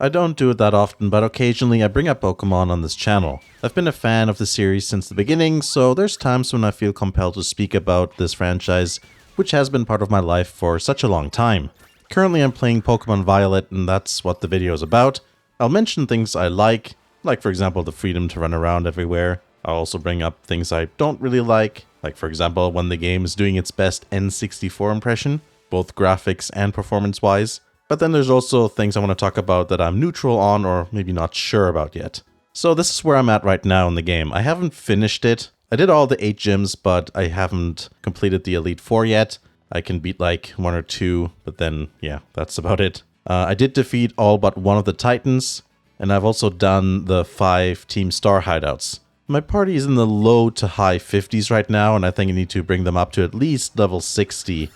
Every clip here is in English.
I don't do it that often, but occasionally I bring up Pokemon on this channel. I've been a fan of the series since the beginning, so there's times when I feel compelled to speak about this franchise, which has been part of my life for such a long time. Currently I'm playing Pokemon Violet, and that's what the video is about. I'll mention things I like for example the freedom to run around everywhere. I'll also bring up things I don't really like for example when the game is doing its best N64 impression, both graphics and performance-wise. But then there's also things I want to talk about that I'm neutral on or maybe not sure about yet. So this is where I'm at right now in the game. I haven't finished it. I did all the 8 gyms, but I haven't completed the Elite Four yet. I can beat like 1 or 2, but then, yeah, that's about it. I did defeat all but one of the Titans, and I've also done the 5 Team Star hideouts. My party is in the low to high 50s right now, and I think I need to bring them up to at least level 60,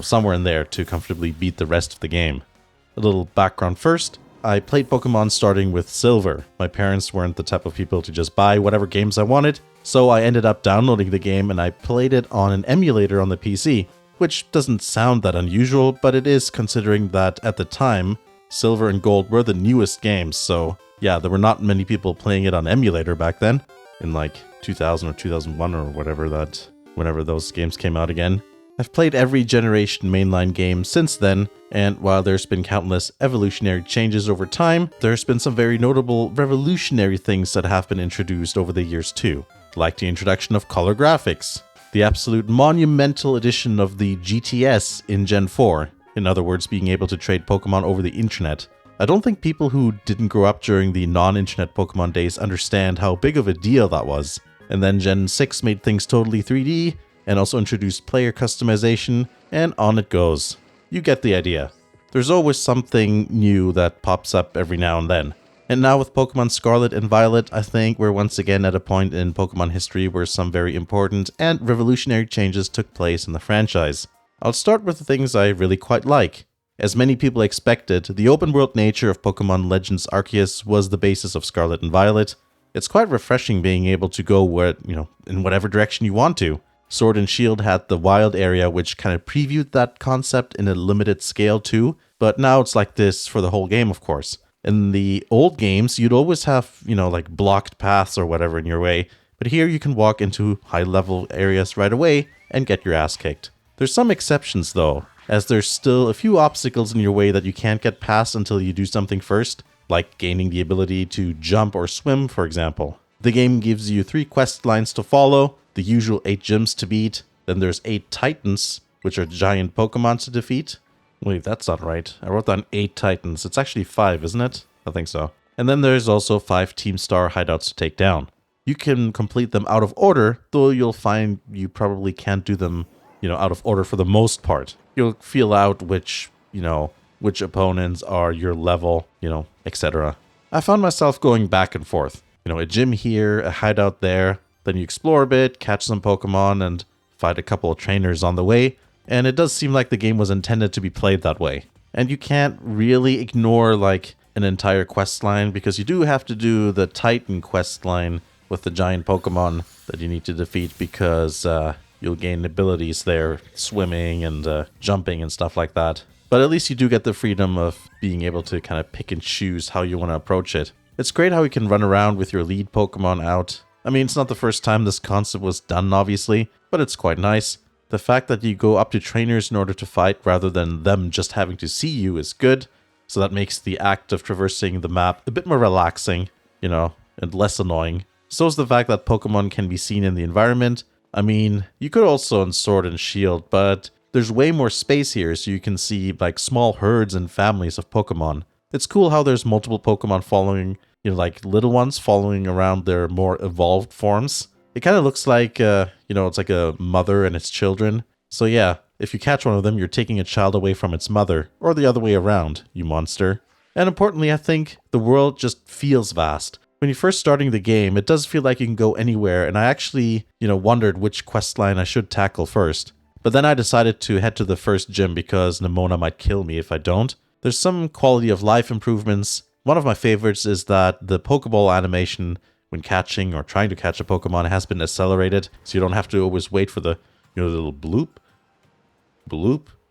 somewhere in there to comfortably beat the rest of the game. A little background first. I played Pokemon starting with Silver. My parents weren't the type of people to just buy whatever games I wanted, so I ended up downloading the game and I played it on an emulator on the PC, which doesn't sound that unusual, but it is considering that at the time, Silver and Gold were the newest games, so yeah, there were not many people playing it on emulator back then, in like 2000 or 2001 or whenever those games came out again. I've played every generation mainline game since then, and while there's been countless evolutionary changes over time, there's been some very notable revolutionary things that have been introduced over the years too, like the introduction of color graphics, the absolute monumental addition of the GTS in Gen 4, in other words being able to trade Pokemon over the internet. I don't think people who didn't grow up during the non-internet Pokemon days understand how big of a deal that was. And then Gen 6 made things totally 3D, and also introduced player customization, and on it goes. You get the idea. There's always something new that pops up every now and then. And now with Pokemon Scarlet and Violet, I think we're once again at a point in Pokemon history where some very important and revolutionary changes took place in the franchise. I'll start with the things I really quite like. As many people expected, the open-world nature of Pokemon Legends Arceus was the basis of Scarlet and Violet. It's quite refreshing being able to go in whatever direction you want to. Sword and Shield had the wild area, which kind of previewed that concept in a limited scale too, but now it's like this for the whole game, of course. In the old games, you'd always have, blocked paths or whatever in your way, but here you can walk into high-level areas right away and get your ass kicked. There's some exceptions though, as there's still a few obstacles in your way that you can't get past until you do something first, like gaining the ability to jump or swim, for example. The game gives you 3 quest lines to follow, the usual 8 gyms to beat, then there's 8 Titans, which are giant Pokemon to defeat. Wait, that's not right. I wrote down 8 Titans. It's actually 5, isn't it? I think so. And then there's also 5 Team Star hideouts to take down. You can complete them out of order, though you'll find you probably can't do them, out of order for the most part. You'll feel out which opponents are your level, etc. I found myself going back and forth. A gym here, a hideout there. Then you explore a bit, catch some Pokemon, and fight a couple of trainers on the way, and it does seem like the game was intended to be played that way. And you can't really ignore, an entire quest line, because you do have to do the Titan quest line with the giant Pokemon that you need to defeat, because you'll gain abilities there, swimming and jumping and stuff like that. But at least you do get the freedom of being able to kind of pick and choose how you want to approach it. It's great how you can run around with your lead Pokemon out. I mean, it's not the first time this concept was done, obviously, but it's quite nice. The fact that you go up to trainers in order to fight rather than them just having to see you is good, so that makes the act of traversing the map a bit more relaxing, and less annoying. So is the fact that Pokemon can be seen in the environment. I mean, you could also in Sword and Shield, but there's way more space here, so you can see, small herds and families of Pokemon. It's cool how there's multiple Pokemon following, little ones following around their more evolved forms. It kind of looks like, it's like a mother and its children. So yeah, if you catch one of them, you're taking a child away from its mother, or the other way around, you monster. And importantly, I think the world just feels vast. When you're first starting the game, it does feel like you can go anywhere, and I actually, wondered which quest line I should tackle first. But then I decided to head to the first gym because Nemona might kill me if I don't. There's some quality of life improvements. One of my favorites is that the Pokeball animation when catching or trying to catch a Pokemon has been accelerated, so you don't have to always wait for the little bloop.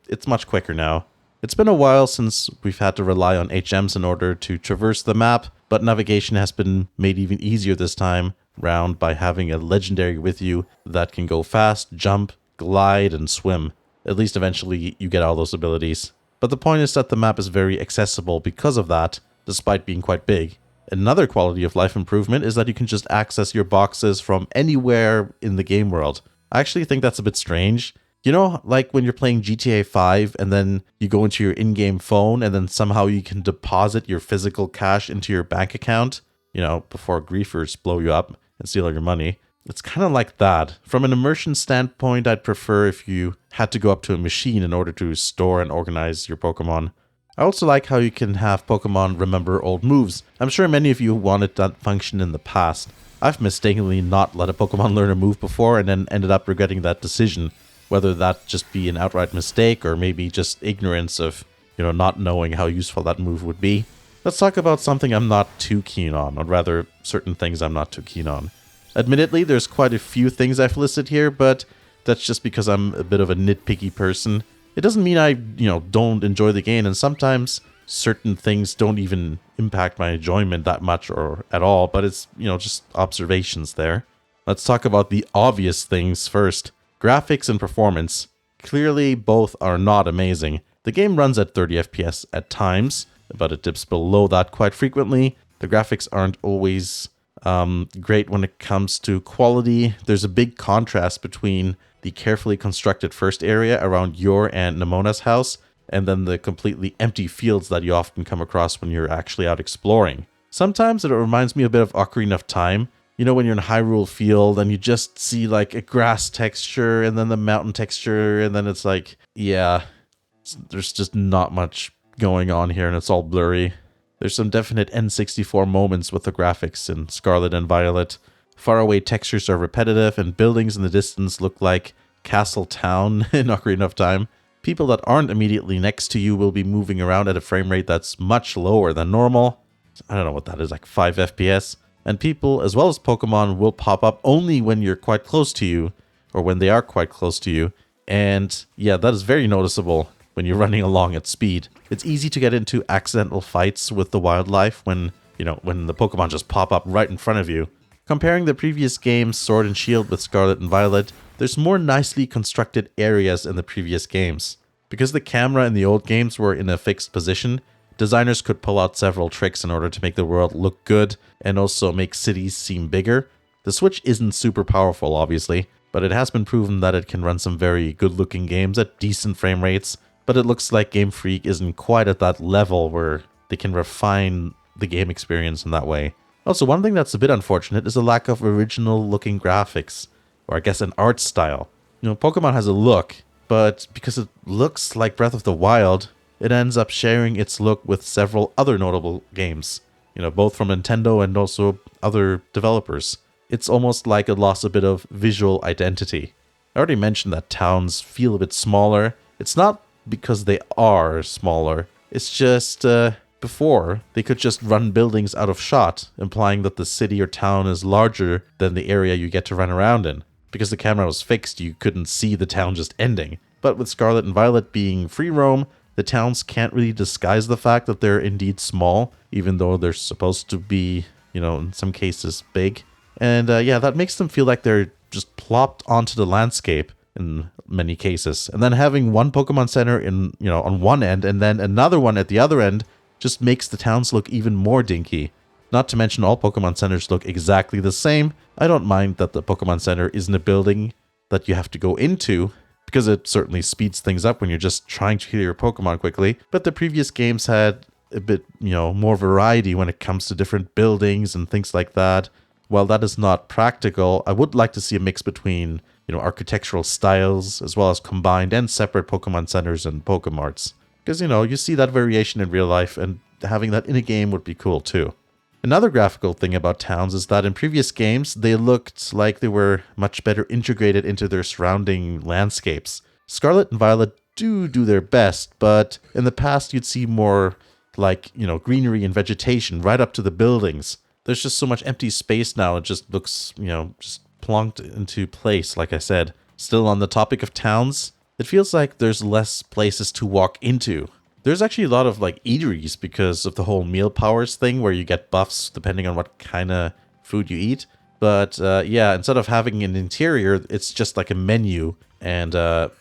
It's much quicker now. It's been a while since we've had to rely on HMs in order to traverse the map, but navigation has been made even easier this time round by having a legendary with you that can go fast, jump, glide, and swim. At least eventually you get all those abilities. But the point is that the map is very accessible because of that, despite being quite big. Another quality of life improvement is that you can just access your boxes from anywhere in the game world. I actually think that's a bit strange. You know, like when you're playing GTA 5 and then you go into your in-game phone and then somehow you can deposit your physical cash into your bank account, you know, before griefers blow you up and steal all your money. It's kind of like that. From an immersion standpoint, I'd prefer if you had to go up to a machine in order to store and organize your Pokemon. I also like how you can have Pokemon remember old moves. I'm sure many of you wanted that function in the past. I've mistakenly not let a Pokemon learn a move before and then ended up regretting that decision. Whether that just be an outright mistake or maybe just ignorance of, not knowing how useful that move would be. Let's talk about something I'm not too keen on, or rather, certain things I'm not too keen on. Admittedly, there's quite a few things I've listed here, but that's just because I'm a bit of a nitpicky person. It doesn't mean I, don't enjoy the game, and sometimes certain things don't even impact my enjoyment that much or at all, but it's, just observations there. Let's talk about the obvious things first. Graphics and performance. Clearly, both are not amazing. The game runs at 30 FPS at times, but it dips below that quite frequently. The graphics aren't always great when it comes to quality. There's a big contrast between the carefully constructed first area around your and Nemona's house, and then the completely empty fields that you often come across when you're actually out exploring. Sometimes it reminds me a bit of Ocarina of Time. You know, when you're in a Hyrule field and you just see like a grass texture and then the mountain texture, and then it's like, yeah, there's just not much going on here and it's all blurry. There's some definite N64 moments with the graphics in Scarlet and Violet. Faraway textures are repetitive and buildings in the distance look like Castle Town in Ocarina of Time. People that aren't immediately next to you will be moving around at a frame rate that's much lower than normal. I don't know what that is, like 5 FPS. And people, as well as Pokemon, will pop up only when you're quite close to you, or when they are quite close to you. And yeah, that is very noticeable when you're running along at speed. It's easy to get into accidental fights with the wildlife when the Pokemon just pop up right in front of you. Comparing the previous games, Sword and Shield with Scarlet and Violet, there's more nicely constructed areas in the previous games. Because the camera in the old games were in a fixed position, designers could pull out several tricks in order to make the world look good and also make cities seem bigger. The Switch isn't super powerful, obviously, but it has been proven that it can run some very good-looking games at decent frame rates, but it looks like Game Freak isn't quite at that level where they can refine the game experience in that way. Also, one thing that's a bit unfortunate is the lack of original-looking graphics, or I guess an art style. Pokemon has a look, but because it looks like Breath of the Wild, it ends up sharing its look with several other notable games, both from Nintendo and also other developers. It's almost like it lost a bit of visual identity. I already mentioned that towns feel a bit smaller. It's not because they are smaller, it's just before they could just run buildings out of shot, implying that the city or town is larger than the area you get to run around in. Because the camera was fixed, you couldn't see the town just ending. But with Scarlet and Violet being free roam, the towns can't really disguise the fact that they're indeed small, even though they're supposed to be, in some cases big. And that makes them feel like they're just plopped onto the landscape in many cases. And then having one Pokemon Center on one end and then another one at the other end just makes the towns look even more dinky. Not to mention all Pokemon Centers look exactly the same. I don't mind that the Pokemon Center isn't a building that you have to go into, because it certainly speeds things up when you're just trying to heal your Pokemon quickly. But the previous games had a bit, more variety when it comes to different buildings and things like that. While that is not practical, I would like to see a mix between, architectural styles, as well as combined and separate Pokemon Centers and Pokemarts. Because, you see that variation in real life, and having that in a game would be cool too. Another graphical thing about towns is that in previous games, they looked like they were much better integrated into their surrounding landscapes. Scarlet and Violet do their best, but in the past you'd see more like, greenery and vegetation right up to the buildings. There's just so much empty space now, it just looks, just plonked into place, like I said. Still on the topic of towns, it feels like there's less places to walk into. There's actually a lot of like eateries because of the whole meal powers thing where you get buffs depending on what kind of food you eat. But yeah, instead of having an interior, it's just like a menu and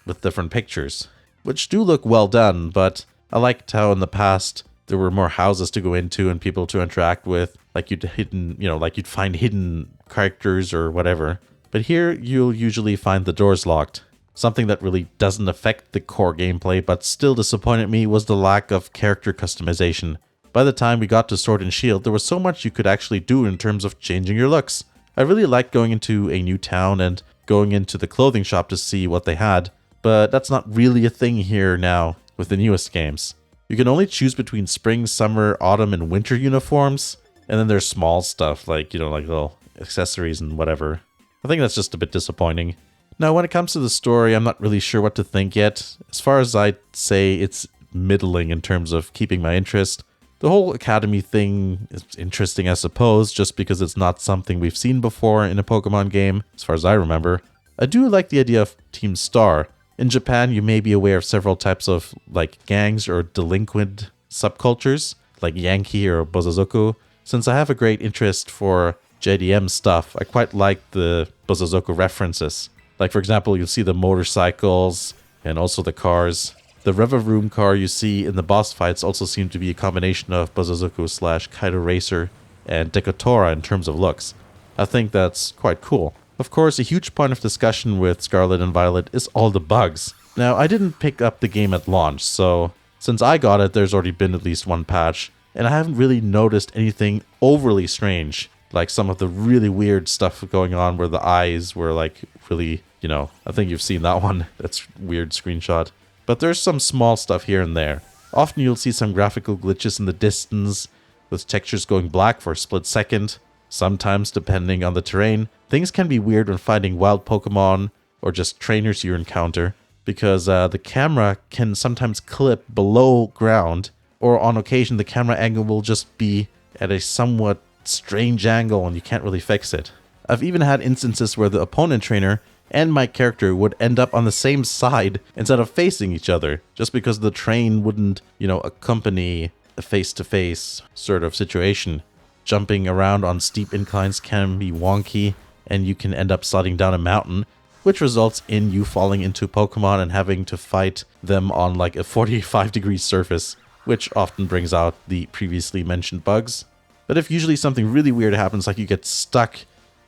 with different pictures, which do look well done. But I liked how in the past there were more houses to go into and people to interact with, like you'd find hidden characters or whatever. But here you'll usually find the doors locked. Something that really doesn't affect the core gameplay but still disappointed me was the lack of character customization. By the time we got to Sword and Shield, there was so much you could actually do in terms of changing your looks. I really liked going into a new town and going into the clothing shop to see what they had, but that's not really a thing here now with the newest games. You can only choose between spring, summer, autumn, and winter uniforms, and then there's small stuff like, like little accessories and whatever. I think that's just a bit disappointing. Now, when it comes to the story, I'm not really sure what to think yet. As far as I'd say, it's middling in terms of keeping my interest. The whole academy thing is interesting, I suppose, just because it's not something we've seen before in a Pokemon game, as far as I remember. I do like the idea of Team Star. In Japan, you may be aware of several types of like gangs or delinquent subcultures, like Yankee or Bozozoku. Since I have a great interest for JDM stuff, I quite like the Bozozoku references. Like, for example, you'll see the motorcycles and also the cars. The Reveroom car you see in the boss fights also seem to be a combination of Bozozoku / Kaido Racer and Decotora in terms of looks. I think that's quite cool. Of course, a huge point of discussion with Scarlet and Violet is all the bugs. Now, I didn't pick up the game at launch, so since I got it, there's already been at least one patch, and I haven't really noticed anything overly strange, like some of the really weird stuff going on where the eyes were like really, I think you've seen that one. That's weird screenshot. But there's some small stuff here and there. Often you'll see some graphical glitches in the distance, with textures going black for a split second. Sometimes, depending on the terrain, things can be weird when finding wild Pokemon or just trainers you encounter, because the camera can sometimes clip below ground, or on occasion the camera angle will just be at a somewhat strange angle and you can't really fix it. I've even had instances where the opponent trainer and my character would end up on the same side instead of facing each other, just because the train wouldn't, accompany a face-to-face sort of situation. Jumping around on steep inclines can be wonky, and you can end up sliding down a mountain, which results in you falling into Pokemon and having to fight them on like a 45-degree surface, which often brings out the previously mentioned bugs. But if usually something really weird happens, like you get stuck,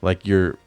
like you're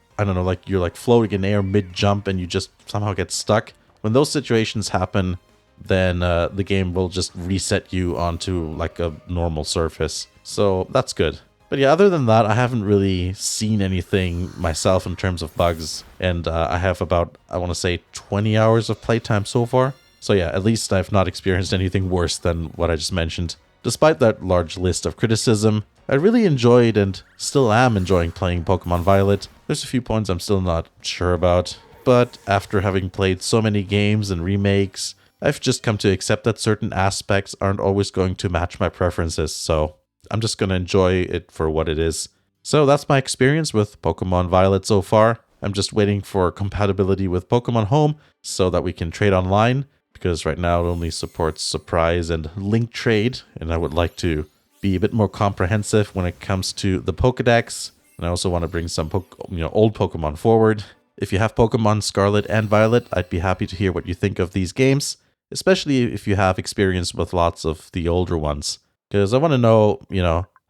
floating in air mid-jump and you just somehow get stuck, when those situations happen, then the game will just reset you onto like a normal surface. So that's good. But yeah, other than that, I haven't really seen anything myself in terms of bugs. And I have about, I want to say, 20 hours of playtime so far. So yeah, at least I've not experienced anything worse than what I just mentioned. Despite that large list of criticism, I really enjoyed and still am enjoying playing Pokemon Violet. There's a few points I'm still not sure about, but after having played so many games and remakes, I've just come to accept that certain aspects aren't always going to match my preferences, so I'm just going to enjoy it for what it is. So that's my experience with Pokemon Violet so far. I'm just waiting for compatibility with Pokemon Home so that we can trade online, because right now it only supports Surprise and Link Trade, and I would like to be a bit more comprehensive when it comes to the Pokedex, and I also want to bring some old Pokemon forward. If you have Pokemon Scarlet and Violet, I'd be happy to hear what you think of these games, especially if you have experience with lots of the older ones, because I want to know,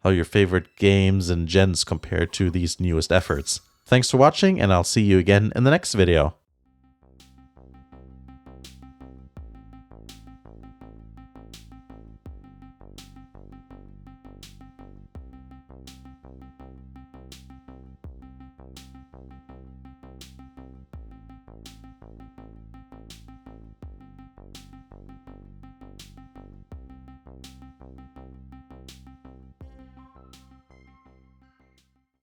how your favorite games and gens compare to these newest efforts. Thanks for watching, and I'll see you again in the next video.